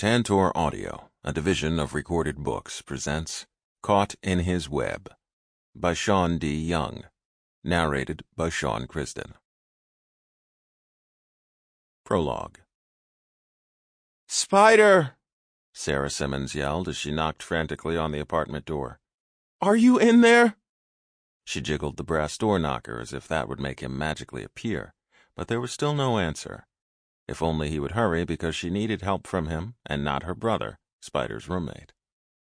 Tantor Audio, a division of Recorded Books, presents Caught in His Web by Sean D. Young, narrated by Sean Crisden. Prologue. "Spyder!" Sara Simmons yelled as she knocked frantically on the apartment door. "Are you in there?" She jiggled the brass door knocker as if that would make him magically appear, but there was still no answer. If only he would hurry, because she needed help from him and not her brother, Spyder's roommate.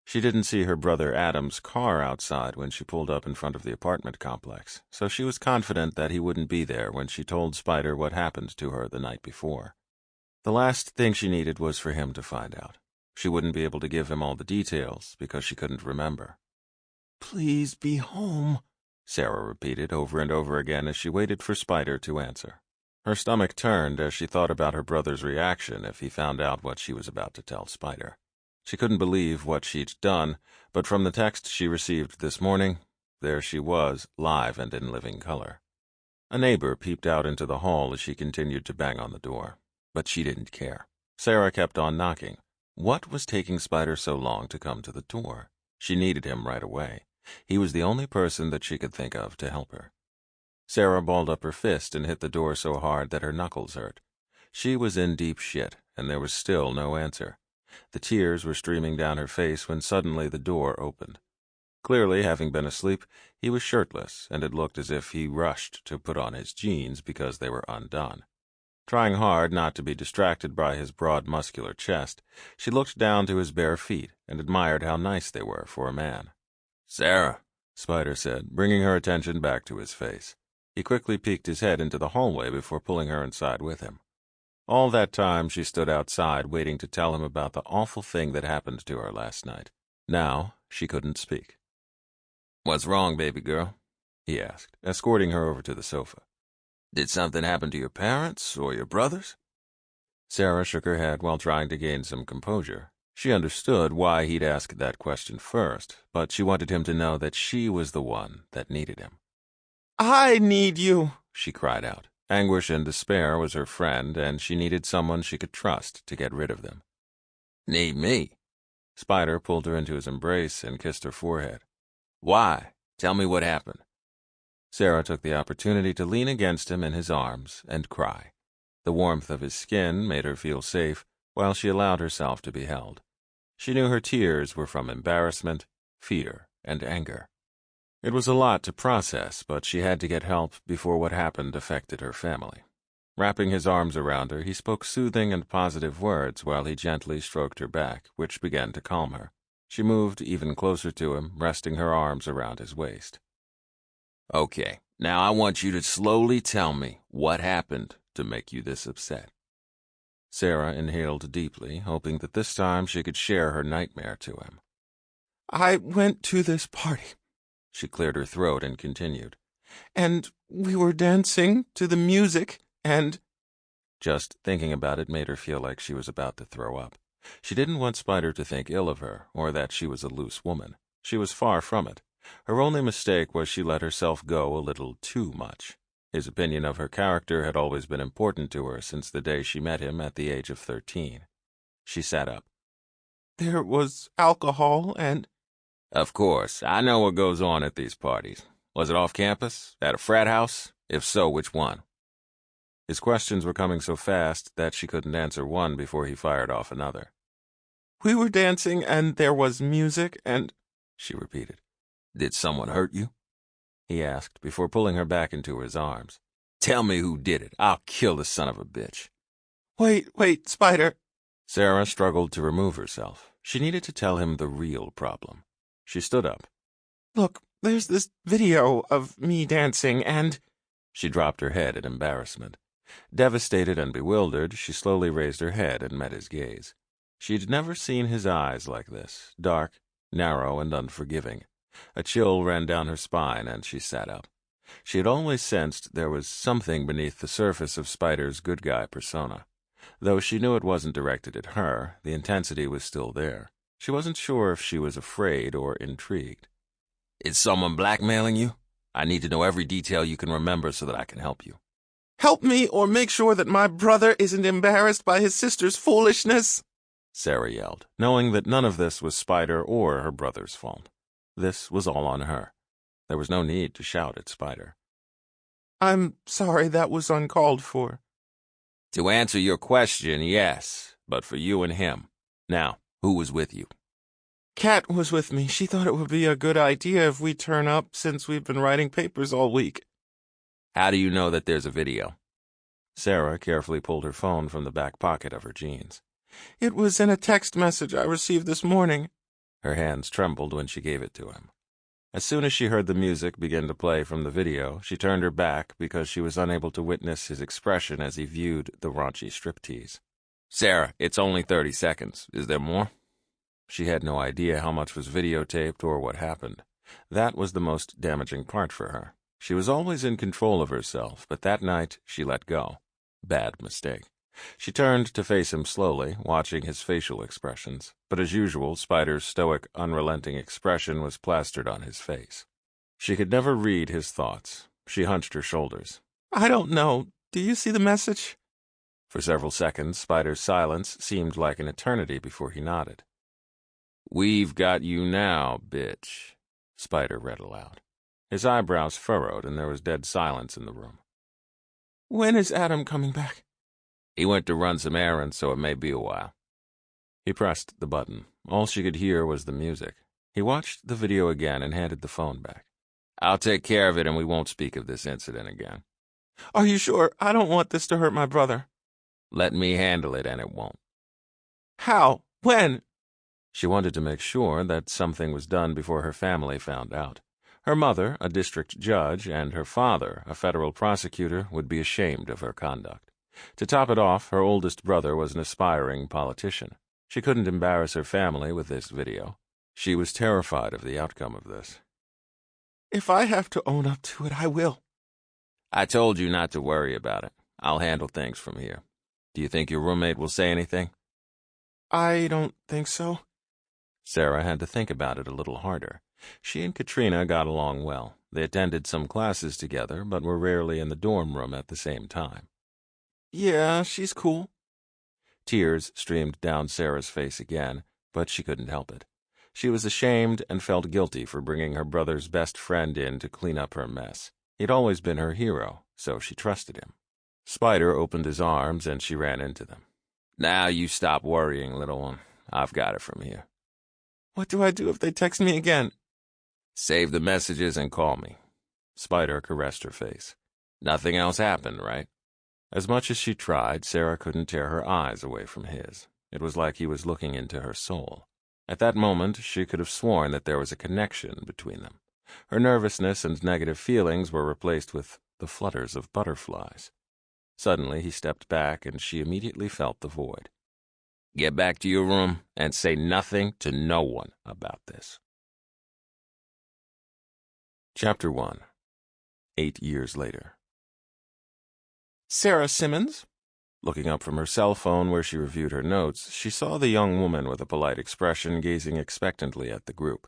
She didn't see her brother Adam's car outside when she pulled up in front of the apartment complex, so she was confident that he wouldn't be there when she told Spyder what happened to her the night before. The last thing she needed was for him to find out. She wouldn't be able to give him all the details because she couldn't remember. "Please be home," Sara repeated over and over again as she waited for Spyder to answer. Her stomach turned as she thought about her brother's reaction if he found out what she was about to tell Spyder. She couldn't believe what she'd done, but from the text she received this morning, there she was, live and in living color. A neighbor peeped out into the hall as she continued to bang on the door, but she didn't care. Sara kept on knocking. What was taking Spyder so long to come to the door? She needed him right away. He was the only person that she could think of to help her. Sara balled up her fist and hit the door so hard that her knuckles hurt. She was in deep shit, and there was still no answer. The tears were streaming down her face when suddenly the door opened. Clearly, having been asleep, he was shirtless, and it looked as if he rushed to put on his jeans because they were undone. Trying hard not to be distracted by his broad, muscular chest, she looked down to his bare feet and admired how nice they were for a man. "Sara," Spyder said, bringing her attention back to his face. He quickly peeked his head into the hallway before pulling her inside with him. All that time she stood outside waiting to tell him about the awful thing that happened to her last night. Now she couldn't speak. "What's wrong, baby girl?" he asked, escorting her over to the sofa. "Did something happen to your parents or your brothers?" Sara shook her head while trying to gain some composure. She understood why he'd ask that question first, but she wanted him to know that she was the one that needed him. "I need you," she cried out. Anguish and despair was her friend, and she needed someone she could trust to get rid of them. "Need me?" Spyder pulled her into his embrace and kissed her forehead. "Why? Tell me what happened." Sara took the opportunity to lean against him in his arms and cry. The warmth of his skin made her feel safe, while she allowed herself to be held. She knew her tears were from embarrassment, fear, and anger. It was a lot to process, but she had to get help before what happened affected her family. Wrapping his arms around her, he spoke soothing and positive words while he gently stroked her back, which began to calm her. She moved even closer to him, resting her arms around his waist. "Okay, now I want you to slowly tell me what happened to make you this upset." Sara inhaled deeply, hoping that this time she could share her nightmare to him. "I went to this party." She cleared her throat and continued. "And we were dancing to the music, and—" Just thinking about it made her feel like she was about to throw up. She didn't want Spyder to think ill of her, or that she was a loose woman. She was far from it. Her only mistake was she let herself go a little too much. His opinion of her character had always been important to her since the day she met him at the age of 13. She sat up. "There was alcohol and—" "Of course, I know what goes on at these parties. Was it off campus? At a frat house? If so, which one?" His questions were coming so fast that she couldn't answer one before he fired off another. "We were dancing and there was music and—" she repeated. "Did someone hurt you?" he asked before pulling her back into his arms. "Tell me who did it. I'll kill the son of a bitch." Wait, Spyder." Sara struggled to remove herself. She needed to tell him the real problem. She stood up. "Look, there's this video of me dancing and—" She dropped her head in embarrassment. Devastated and bewildered, she slowly raised her head and met his gaze. She'd never seen his eyes like this, dark, narrow, and unforgiving. A chill ran down her spine, and she sat up. She had always sensed there was something beneath the surface of Spyder's good guy persona. Though she knew it wasn't directed at her, the intensity was still there. She wasn't sure if she was afraid or intrigued. "Is someone blackmailing you? I need to know every detail you can remember so that I can help you." "Help me or make sure that my brother isn't embarrassed by his sister's foolishness." Sara yelled, knowing that none of this was Spyder or her brother's fault. This was all on her. There was no need to shout at Spyder. I'm sorry, that was uncalled for. To answer your question, yes, but for you and him. Now, who was with you? Kat was with me. She thought it would be a good idea if we turn up since we've been writing papers all week. How do you know that there's a video? Sara carefully pulled her phone from the back pocket of her jeans. It was in a text message I received this morning. Her hands trembled when she gave it to him. As soon as she heard the music begin to play from the video, she turned her back because she was unable to witness his expression as he viewed the raunchy striptease. Sara, it's only 30 seconds. Is there more? She had no idea how much was videotaped or what happened. That was the most damaging part for her. She was always in control of herself, but that night she let go. Bad mistake. She turned to face him slowly, watching his facial expressions, but as usual, Spyder's stoic, unrelenting expression was plastered on his face. She could never read his thoughts. She hunched her shoulders. I don't know. Do you see the message? For several seconds, Spyder's silence seemed like an eternity before he nodded. We've got you now, bitch, Spyder read aloud. His eyebrows furrowed, and there was dead silence in the room. When is Adam coming back? He went to run some errands, so it may be a while. He pressed the button. All she could hear was the music. He watched the video again and handed the phone back. I'll take care of it, and we won't speak of this incident again. Are you sure? I don't want this to hurt my brother. Let me handle it, and it won't. How? When? She wanted to make sure that something was done before her family found out. Her mother, a district judge, and her father, a federal prosecutor, would be ashamed of her conduct. To top it off, her oldest brother was an aspiring politician. She couldn't embarrass her family with this video. She was terrified of the outcome of this. If I have to own up to it, I will. I told you not to worry about it. I'll handle things from here. Do you think your roommate will say anything? I don't think so. Sara had to think about it a little harder. She and Katrina got along well. They attended some classes together, but were rarely in the dorm room at the same time. Yeah, she's cool. Tears streamed down Sara's face again, but she couldn't help it. She was ashamed and felt guilty for bringing her brother's best friend in to clean up her mess. He'd always been her hero, so she trusted him. Spyder opened his arms, and she ran into them. Now you stop worrying, little one. I've got it from here. What do I do if they text me again? Save the messages and call me. Spyder caressed her face. Nothing else happened, right? As much as she tried, Sara couldn't tear her eyes away from his. It was like he was looking into her soul. At that moment, she could have sworn that there was a connection between them. Her nervousness and negative feelings were replaced with the flutters of butterflies. Suddenly, he stepped back, and she immediately felt the void. Get back to your room and say nothing to no one about this. Chapter 1. 8 years later. Sara Simmons? Looking up from her cell phone where she reviewed her notes, she saw the young woman with a polite expression gazing expectantly at the group.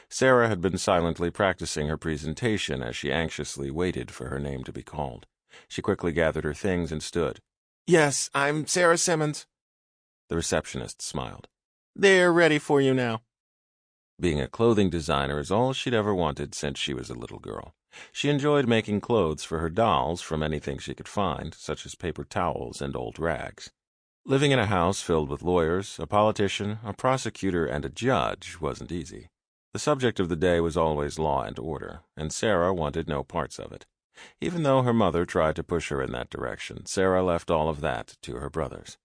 Sara had been silently practicing her presentation as she anxiously waited for her name to be called. She quickly gathered her things and stood. Yes, I'm Sara Simmons. The receptionist smiled. They're ready for you now. Being a clothing designer is all she'd ever wanted since she was a little girl. She enjoyed making clothes for her dolls from anything she could find, such as paper towels and old rags. Living in a house filled with lawyers, a politician, a prosecutor, and a judge wasn't easy. The subject of the day was always law and order, and Sara wanted no parts of it. Even though her mother tried to push her in that direction, Sara left all of that to her brothers.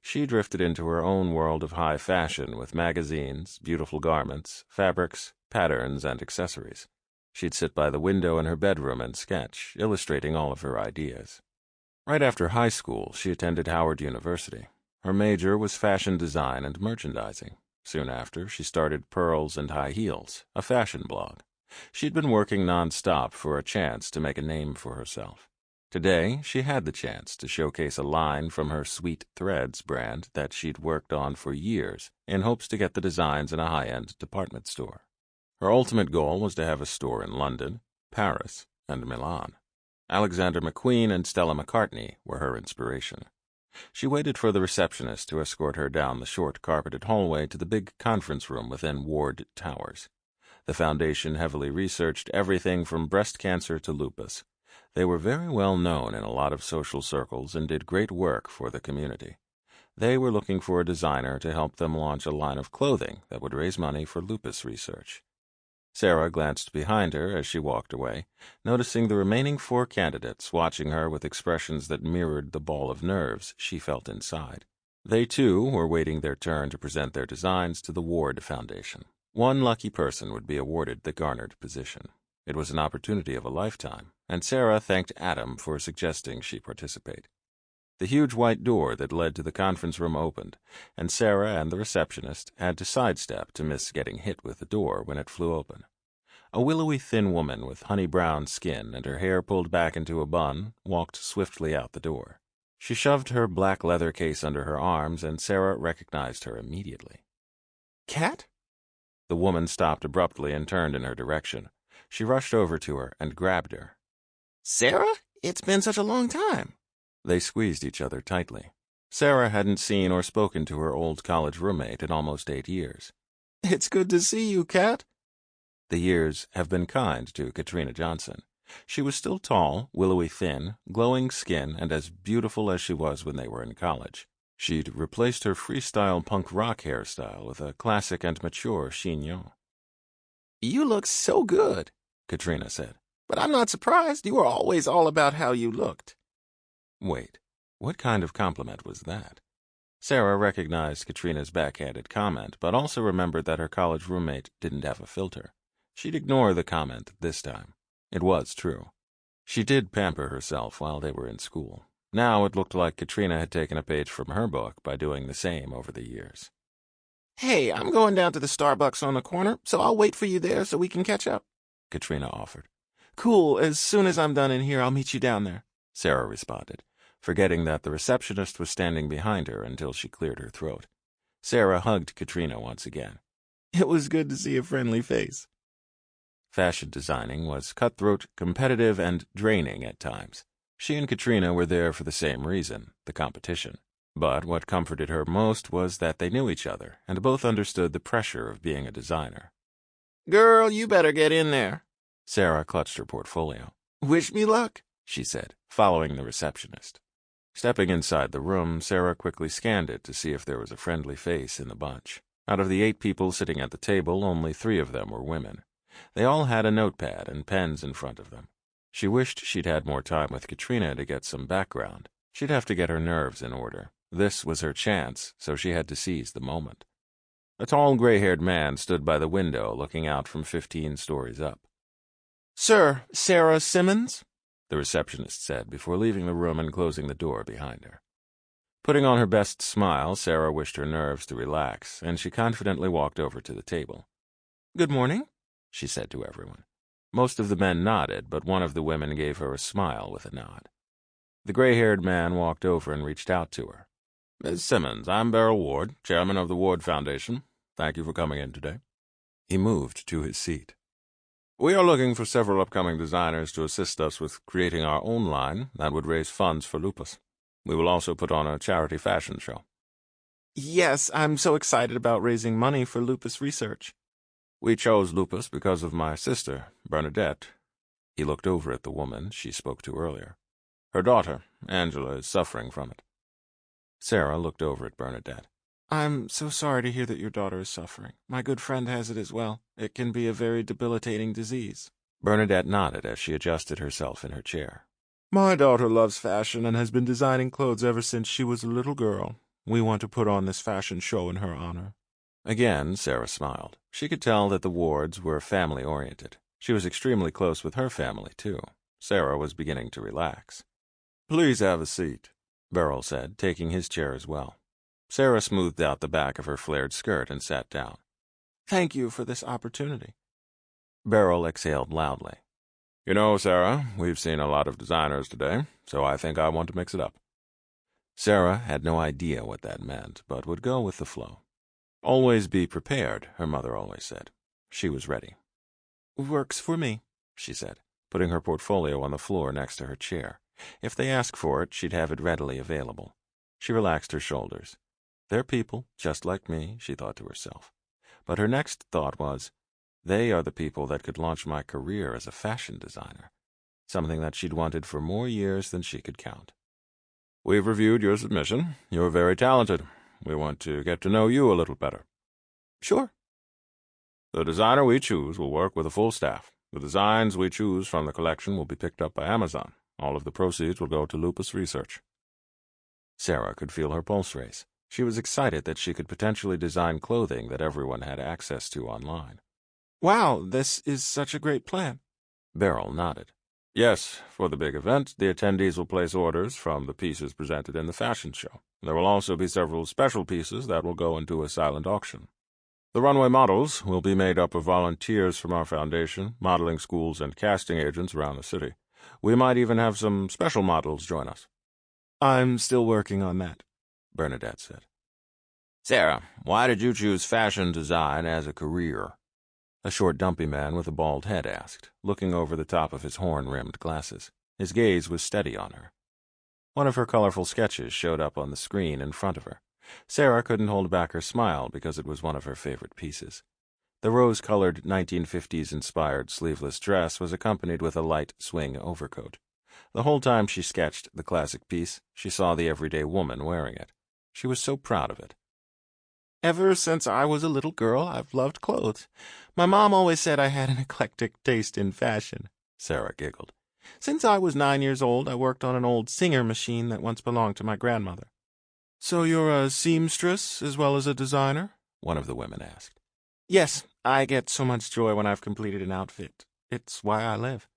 She drifted into her own world of high fashion with magazines, beautiful garments, fabrics, patterns, and accessories. She'd sit by the window in her bedroom and sketch, illustrating all of her ideas. Right after high school, she attended Howard University. Her major was fashion design and merchandising. Soon after, she started Pearls and High Heels, a fashion blog. She'd been working nonstop for a chance to make a name for herself. Today, she had the chance to showcase a line from her Sweet Threads brand that she'd worked on for years in hopes to get the designs in a high-end department store. Her ultimate goal was to have a store in London, Paris, and Milan. Alexander McQueen and Stella McCartney were her inspiration. She waited for the receptionist to escort her down the short carpeted hallway to the big conference room within Ward Towers. The Foundation heavily researched everything from breast cancer to lupus. They were very well known in a lot of social circles and did great work for the community. They were looking for a designer to help them launch a line of clothing that would raise money for lupus research. Sara glanced behind her as she walked away, noticing the remaining 4 candidates watching her with expressions that mirrored the ball of nerves she felt inside. They, too, were waiting their turn to present their designs to the Ward Foundation. One lucky person would be awarded the garnered position. It was an opportunity of a lifetime, and Sara thanked Adam for suggesting she participate. The huge white door that led to the conference room opened, and Sara and the receptionist had to sidestep to miss getting hit with the door when it flew open. A willowy thin woman with honey-brown skin and her hair pulled back into a bun walked swiftly out the door. She shoved her black leather case under her arms, and Sara recognized her immediately. Cat? The woman stopped abruptly and turned in her direction. She rushed over to her and grabbed her. Sara? It's been such a long time. They squeezed each other tightly. Sara hadn't seen or spoken to her old college roommate in almost 8 years. It's good to see you, Cat. The years have been kind to Katrina Johnson. She was still tall, willowy thin, glowing skin, and as beautiful as she was when they were in college. She'd replaced her freestyle punk rock hairstyle with a classic and mature chignon. You look so good, Katrina said. But I'm not surprised. You were always all about how you looked. Wait, what kind of compliment was that? Sara recognized Katrina's backhanded comment, but also remembered that her college roommate didn't have a filter. She'd ignore the comment this time. It was true. She did pamper herself while they were in school. Now it looked like Katrina had taken a page from her book by doing the same over the years. Hey, I'm going down to the Starbucks on the corner, so I'll wait for you there so we can catch up, Katrina offered. Cool, as soon as I'm done in here, I'll meet you down there, Sara responded, forgetting that the receptionist was standing behind her until she cleared her throat. Sara hugged Katrina once again. It was good to see a friendly face. Fashion designing was cutthroat, competitive, and draining at times. She and Katrina were there for the same reason, the competition. But what comforted her most was that they knew each other and both understood the pressure of being a designer. Girl, you better get in there. Sara clutched her portfolio. Wish me luck, she said, following the receptionist. Stepping inside the room, Sara quickly scanned it to see if there was a friendly face in the bunch. Out of the 8 people sitting at the table, only 3 of them were women. They all had a notepad and pens in front of them. She wished she'd had more time with Katrina to get some background. She'd have to get her nerves in order. This was her chance, so she had to seize the moment. A tall, gray-haired man stood by the window looking out from 15 stories up. Sir, Sara Simmons? The receptionist said before leaving the room and closing the door behind her. Putting on her best smile, Sara wished her nerves to relax, and she confidently walked over to the table. Good morning, she said to everyone. Most of the men nodded, but one of the women gave her a smile with a nod. The gray-haired man walked over and reached out to her. Ms. Simmons, I'm Beryl Ward, chairman of the Ward Foundation. Thank you for coming in today. He moved to his seat. We are looking for several upcoming designers to assist us with creating our own line that would raise funds for lupus. We will also put on a charity fashion show. Yes, I'm so excited about raising money for lupus research. We chose lupus because of my sister, Bernadette. He looked over at the woman she spoke to earlier. Her daughter, Angela, is suffering from it. Sara looked over at Bernadette. I'm so sorry to hear that your daughter is suffering. My good friend has it as well. It can be a very debilitating disease. Bernadette nodded as she adjusted herself in her chair. My daughter loves fashion and has been designing clothes ever since she was a little girl. We want to put on this fashion show in her honor. Again, Sara smiled. She could tell that the Wards were family-oriented. She was extremely close with her family, too. Sara was beginning to relax. Please have a seat, Beryl said, taking his chair as well. Sara smoothed out the back of her flared skirt and sat down. Thank you for this opportunity. Beryl exhaled loudly. You know, Sara, we've seen a lot of designers today, so I think I want to mix it up. Sara had no idea what that meant, but would go with the flow. Always be prepared, her mother always said. She was ready. Works for me, she said, putting her portfolio on the floor next to her chair. If they asked for it, she'd have it readily available. She relaxed her shoulders. They're people, just like me, she thought to herself. But her next thought was, they are the people that could launch my career as a fashion designer, something that she'd wanted for more years than she could count. We've reviewed your submission. You're very talented. We want to get to know you a little better. Sure. The designer we choose will work with a full staff. The designs we choose from the collection will be picked up by Amazon. All of the proceeds will go to lupus research. Sara could feel her pulse race. She was excited that she could potentially design clothing that everyone had access to online. Wow, this is such a great plan. Beryl nodded. Yes, for the big event, the attendees will place orders from the pieces presented in the fashion show. There will also be several special pieces that will go into a silent auction. The runway models will be made up of volunteers from our foundation, modeling schools, and casting agents around the city. We might even have some special models join us. I'm still working on that, Bernadette said. Sara, why did you choose fashion design as a career? A short, dumpy man with a bald head asked, looking over the top of his horn-rimmed glasses. His gaze was steady on her. One of her colorful sketches showed up on the screen in front of her. Sara couldn't hold back her smile because it was one of her favorite pieces. The rose-colored 1950s-inspired sleeveless dress was accompanied with a light swing overcoat. The whole time she sketched the classic piece, she saw the everyday woman wearing it. She was so proud of it. Ever since I was a little girl, I've loved clothes. My mom always said I had an eclectic taste in fashion, Sara giggled. Since I was 9 years old, I worked on an old Singer machine that once belonged to my grandmother. So you're a seamstress as well as a designer? One of the women asked. Yes, I get so much joy when I've completed an outfit. It's why I live.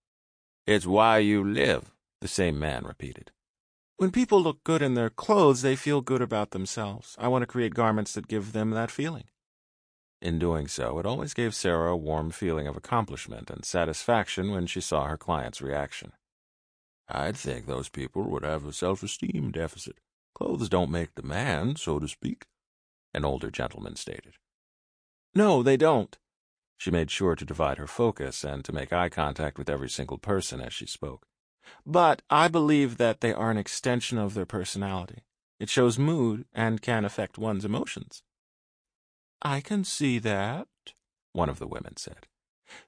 It's why you live, the same man repeated. When people look good in their clothes, they feel good about themselves. I want to create garments that give them that feeling. In doing so, it always gave Sara a warm feeling of accomplishment and satisfaction when she saw her client's reaction. I'd think those people would have a self-esteem deficit. Clothes don't make the man, so to speak, an older gentleman stated. No, they don't. She made sure to divide her focus and to make eye contact with every single person as she spoke. But I believe that they are an extension of their personality. It shows mood and can affect one's emotions. I can see that, one of the women said.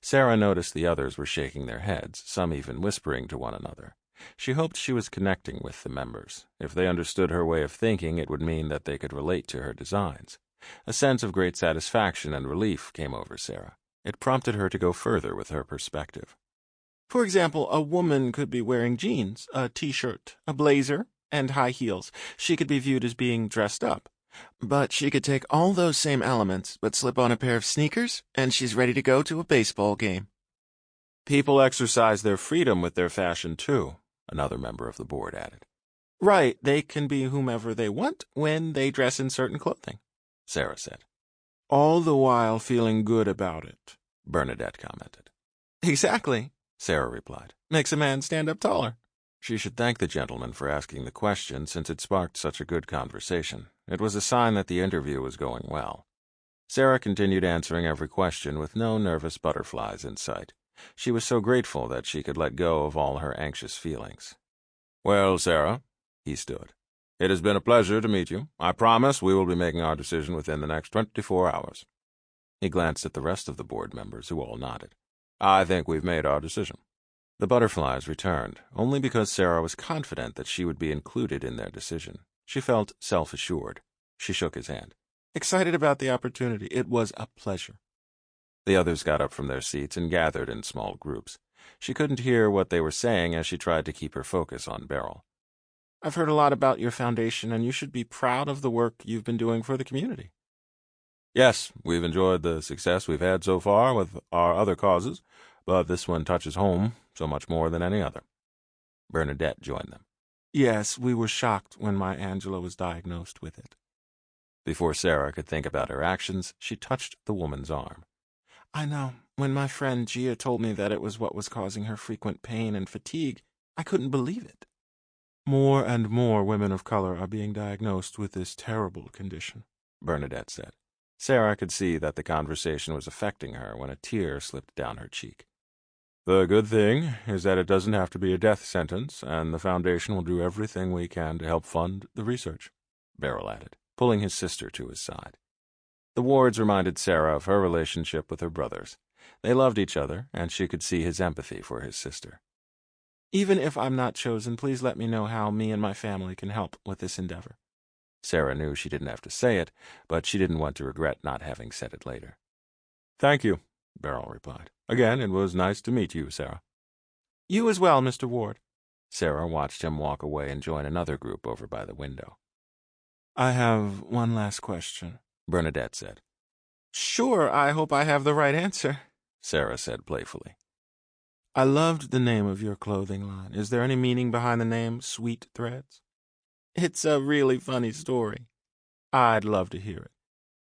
Sara noticed the others were shaking their heads, some even whispering to one another. She hoped she was connecting with the members. If they understood her way of thinking, it would mean that they could relate to her designs. A sense of great satisfaction and relief came over Sara. It prompted her to go further with her perspective. For example, a woman could be wearing jeans, a t-shirt, a blazer, and high heels. She could be viewed as being dressed up. But she could take all those same elements, but slip on a pair of sneakers, and she's ready to go to a baseball game. People exercise their freedom with their fashion, too, another member of the board added. Right, they can be whomever they want when they dress in certain clothing, Sara said. All the while feeling good about it, Bernadette commented. Exactly, Sara replied. Makes a man stand up taller. She should thank the gentleman for asking the question since it sparked such a good conversation. It was a sign that the interview was going well. Sara continued answering every question with no nervous butterflies in sight. She was so grateful that she could let go of all her anxious feelings. Well, Sara, he stood. It has been a pleasure to meet you. I promise we will be making our decision within the next 24 hours. He glanced at the rest of the board members, who all nodded. I think we've made our decision. The butterflies returned, only because Sara was confident that she would be included in their decision. She felt self-assured. She shook his hand. Excited about the opportunity. It was a pleasure. The others got up from their seats and gathered in small groups. She couldn't hear what they were saying as she tried to keep her focus on Beryl. I've heard a lot about your foundation, and you should be proud of the work you've been doing for the community. Yes, we've enjoyed the success we've had so far with our other causes, but this one touches home so much more than any other. Bernadette joined them. Yes, we were shocked when my Angela was diagnosed with it. Before Sara could think about her actions, she touched the woman's arm. I know. When my friend Gia told me that it was what was causing her frequent pain and fatigue, I couldn't believe it. More and more women of color are being diagnosed with this terrible condition, Bernadette said. Sara could see that the conversation was affecting her when a tear slipped down her cheek. The good thing is that it doesn't have to be a death sentence, and the Foundation will do everything we can to help fund the research. Beryl added, pulling his sister to his side. The Wards reminded Sara of her relationship with her brothers. They loved each other, and she could see his empathy for his sister. Even if I'm not chosen, please let me know how me and my family can help with this endeavor. Sara knew she didn't have to say it, but she didn't want to regret not having said it later. Thank you, Beryl replied. Again, it was nice to meet you, Sara. You as well, Mr. Ward. Sara watched him walk away and join another group over by the window. I have one last question, Bernadette said. Sure, I hope I have the right answer, Sara said playfully. I loved the name of your clothing line. Is there any meaning behind the name Sweet Threads? It's a really funny story. I'd love to hear it.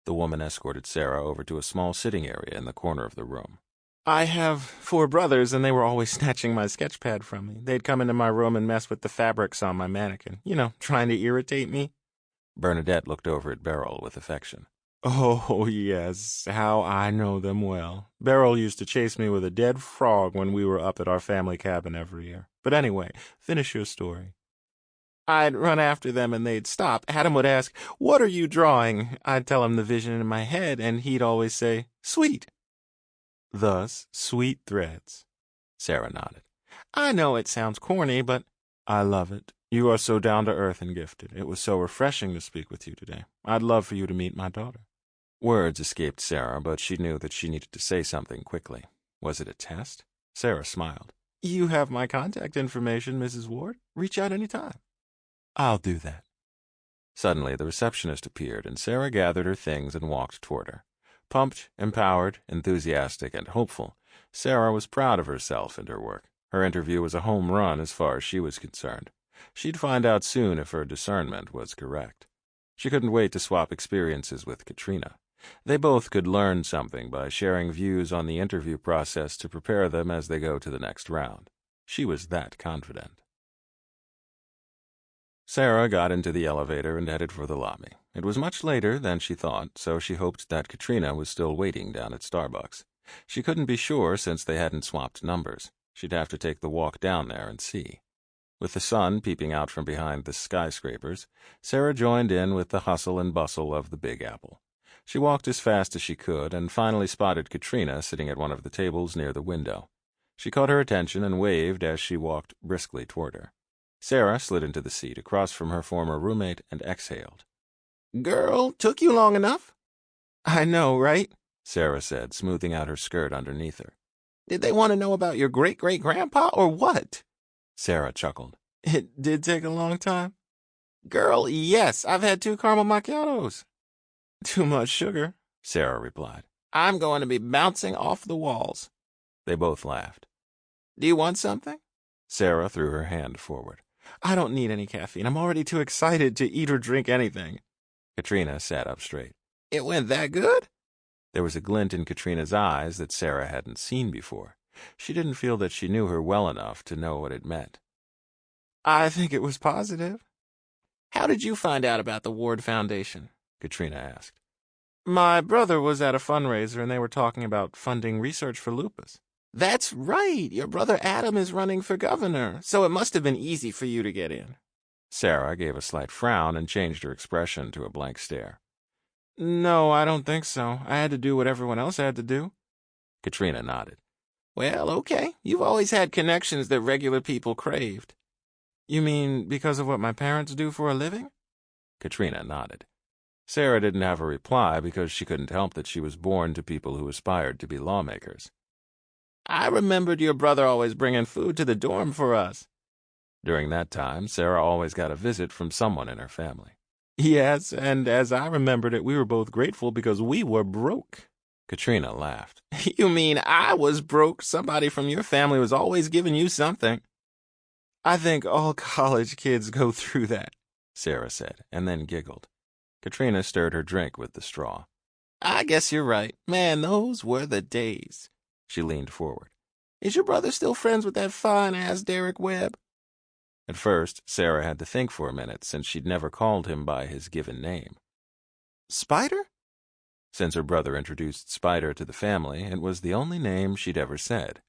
The woman escorted Sara over to a small sitting area in the corner of the room. I have 4 brothers, and they were always snatching my sketch pad from me. They'd come into my room and mess with the fabrics on my mannequin, trying to irritate me. Bernadette looked over at Beryl with affection. Oh, yes, how I know them well. Beryl used to chase me with a dead frog when we were up at our family cabin every year. But anyway, finish your story. I'd run after them and they'd stop. Adam would ask, "What are you drawing?" I'd tell him the vision in my head, and he'd always say, "Sweet." Thus, Sweet Threads. Sara nodded. I know it sounds corny, but I love it. You are so down to earth and gifted. It was so refreshing to speak with you today. I'd love for you to meet my daughter. Words escaped Sara, but she knew that she needed to say something quickly. Was it a test? Sara smiled. You have my contact information, Mrs. Ward. Reach out any time. I'll do that. Suddenly, the receptionist appeared, and Sara gathered her things and walked toward her. Pumped, empowered, enthusiastic, and hopeful, Sara was proud of herself and her work. Her interview was a home run as far as she was concerned. She'd find out soon if her discernment was correct. She couldn't wait to swap experiences with Katrina. They both could learn something by sharing views on the interview process to prepare them as they go to the next round. She was that confident. Sara got into the elevator and headed for the lobby. It was much later than she thought, so she hoped that Katrina was still waiting down at Starbucks. She couldn't be sure since they hadn't swapped numbers. She'd have to take the walk down there and see. With the sun peeping out from behind the skyscrapers, Sara joined in with the hustle and bustle of the Big Apple. She walked as fast as she could and finally spotted Katrina sitting at one of the tables near the window. She caught her attention and waved as she walked briskly toward her. Sara slid into the seat across from her former roommate and exhaled. Girl, took you long enough? I know, right? Sara said, smoothing out her skirt underneath her. Did they want to know about your great-great-grandpa or what? Sara chuckled. It did take a long time? Girl, yes, I've had 2 caramel macchiatos. Too much sugar, Sara replied. I'm going to be bouncing off the walls. They both laughed. Do you want something? Sara threw her hand forward. I don't need any caffeine. I'm already too excited to eat or drink anything. Katrina sat up straight. It went that good? There was a glint in Katrina's eyes that Sara hadn't seen before. She didn't feel that she knew her well enough to know what it meant. I think it was positive. How did you find out about the Ward Foundation? Katrina asked. My brother was at a fundraiser and they were talking about funding research for lupus. That's right. Your brother Adam is running for governor, so it must have been easy for you to get in. Sara gave a slight frown and changed her expression to a blank stare. No, I don't think so. I had to do what everyone else had to do. Katrina nodded. Well, okay. You've always had connections that regular people craved. You mean because of what my parents do for a living? Katrina nodded. Sara didn't have a reply because she couldn't help that she was born to people who aspired to be lawmakers. I remembered your brother always bringing food to the dorm for us. During that time, Sara always got a visit from someone in her family. Yes, and as I remembered it, we were both grateful because we were broke. Katrina laughed. You mean I was broke? Somebody from your family was always giving you something. I think all college kids go through that, Sara said, and then giggled. Katrina stirred her drink with the straw. I guess you're right. Man, those were the days. She leaned forward. Is your brother still friends with that fine-ass Derrick Webb? At first, Sara had to think for a minute, since she'd never called him by his given name. Spyder? Since her brother introduced Spyder to the family, it was the only name she'd ever said.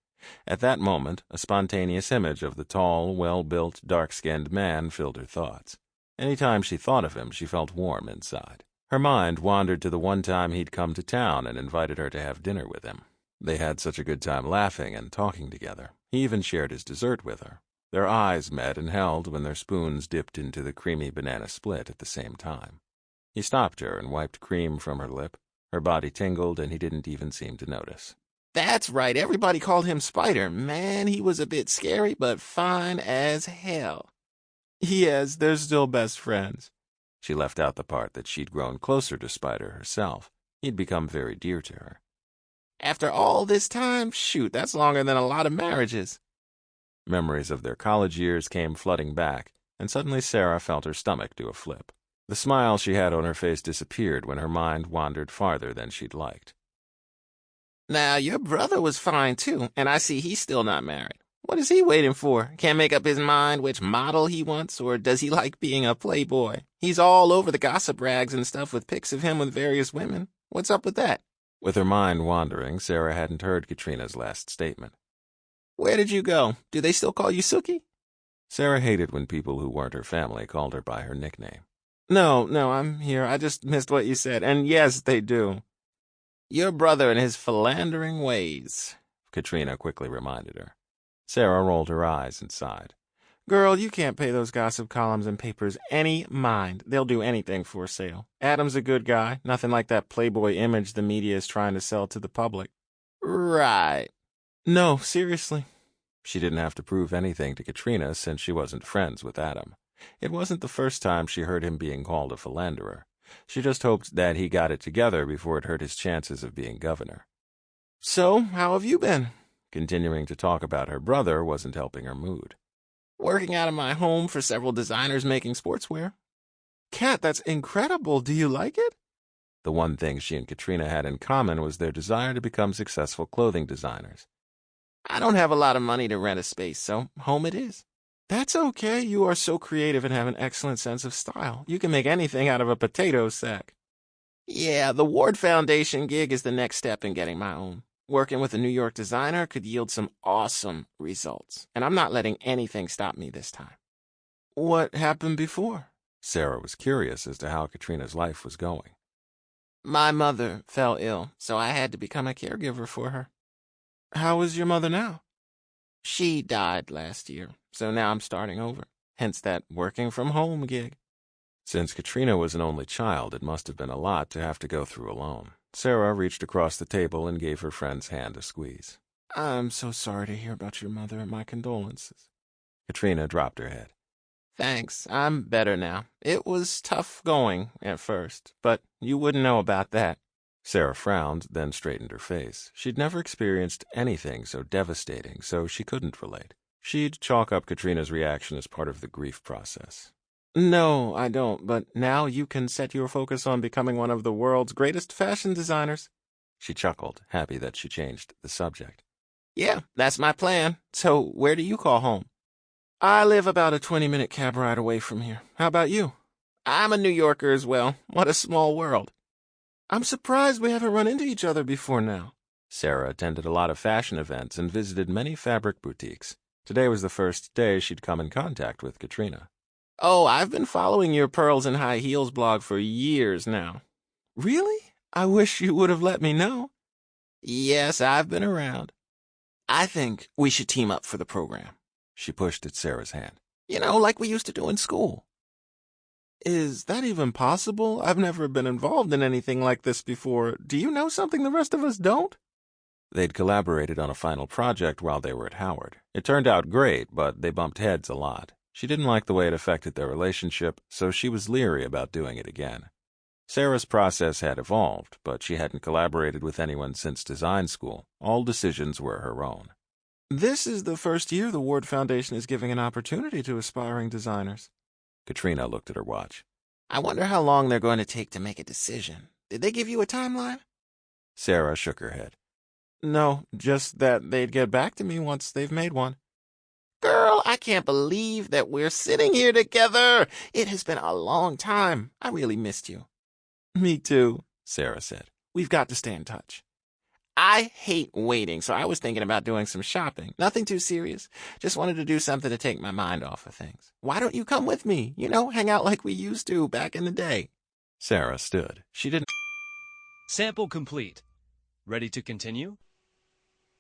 At that moment, a spontaneous image of the tall, well-built, dark-skinned man filled her thoughts. Any time she thought of him, she felt warm inside. Her mind wandered to the one time he'd come to town and invited her to have dinner with him. They had such a good time laughing and talking together. He even shared his dessert with her. Their eyes met and held when their spoons dipped into the creamy banana split at the same time. He stopped her and wiped cream from her lip. Her body tingled, and he didn't even seem to notice. That's right, everybody called him Spider. Man, he was a bit scary, but fine as hell. Yes, they're still best friends. She left out the part that she'd grown closer to Spider herself. He'd become very dear to her. After all this time, shoot, that's longer than a lot of marriages. Memories of their college years came flooding back, and suddenly Sara felt her stomach do a flip. The smile she had on her face disappeared when her mind wandered farther than she'd liked. Now, your brother was fine, too, and I see he's still not married. What is he waiting for? Can't make up his mind which model he wants, or does he like being a playboy? He's all over the gossip rags and stuff with pics of him with various women. What's up with that? With her mind wandering, Sara hadn't heard Katrina's last statement. Where did you go? Do they still call you Sookie? Sara hated when people who weren't her family called her by her nickname. No, I'm here. I just missed what you said. And yes, they do. Your brother and his philandering ways, Katrina quickly reminded her. Sara rolled her eyes and sighed. Girl, you can't pay those gossip columns and papers any mind. They'll do anything for a sale. Adam's a good guy. Nothing like that playboy image the media is trying to sell to the public. Right. No, seriously. She didn't have to prove anything to Katrina since she wasn't friends with Adam. It wasn't the first time she heard him being called a philanderer. She just hoped that he got it together before it hurt his chances of being governor. So, how have you been? Continuing to talk about her brother wasn't helping her mood. Working out of my home for several designers making sportswear. Kat, that's incredible. Do you like it? The one thing she and Katrina had in common was their desire to become successful clothing designers. I don't have a lot of money to rent a space, so home it is. That's okay. You are so creative and have an excellent sense of style. You can make anything out of a potato sack. Yeah, the Ward Foundation gig is the next step in getting my own. Working with a New York designer could yield some awesome results, and I'm not letting anything stop me this time. What happened before? Sara was curious as to how Katrina's life was going. My mother fell ill, so I had to become a caregiver for her. How is your mother now? She died last year, so now I'm starting over, hence that working from home gig. Since Katrina was an only child, it must have been a lot to have to go through alone. Sara reached across the table and gave her friend's hand a squeeze. I'm so sorry to hear about your mother, and my condolences. Katrina dropped her head. Thanks, I'm better now. It was tough going at first, but you wouldn't know about that. Sara frowned, then straightened her face. She'd never experienced anything so devastating, so she couldn't relate. She'd chalk up Katrina's reaction as part of the grief process. No, I don't, but now you can set your focus on becoming one of the world's greatest fashion designers. She chuckled, happy that she changed the subject. Yeah, that's my plan. So where do you call home? I live about a 20-minute cab ride away from here. How about you? I'm a New Yorker as well. What a small world. I'm surprised we haven't run into each other before now. Sara attended a lot of fashion events and visited many fabric boutiques. Today was the first day she'd come in contact with Katrina. Oh, I've been following your Pearls and High Heels blog for years now. Really? I wish you would have let me know. Yes, I've been around. I think we should team up for the program. She pushed at Sara's hand. You know, like we used to do in school. Is that even possible? I've never been involved in anything like this before. Do you know something the rest of us don't? They'd collaborated on a final project while they were at Howard. It turned out great, but they bumped heads a lot. She didn't like the way it affected their relationship, so she was leery about doing it again. Sara's process had evolved, but she hadn't collaborated with anyone since design school. All decisions were her own. This is the first year the Ward Foundation is giving an opportunity to aspiring designers. Katrina looked at her watch. I wonder how long they're going to take to make a decision. Did they give you a timeline? Sara shook her head. No, just that they'd get back to me once they've made one. Girl, I can't believe that we're sitting here together. It has been a long time. I really missed you. Me too, Sara said. We've got to stay in touch. I hate waiting, so I was thinking about doing some shopping. Nothing too serious. Just wanted to do something to take my mind off of things. Why don't you come with me? Hang out like we used to back in the day. Sara stood. She didn't. Sample complete. Ready to continue?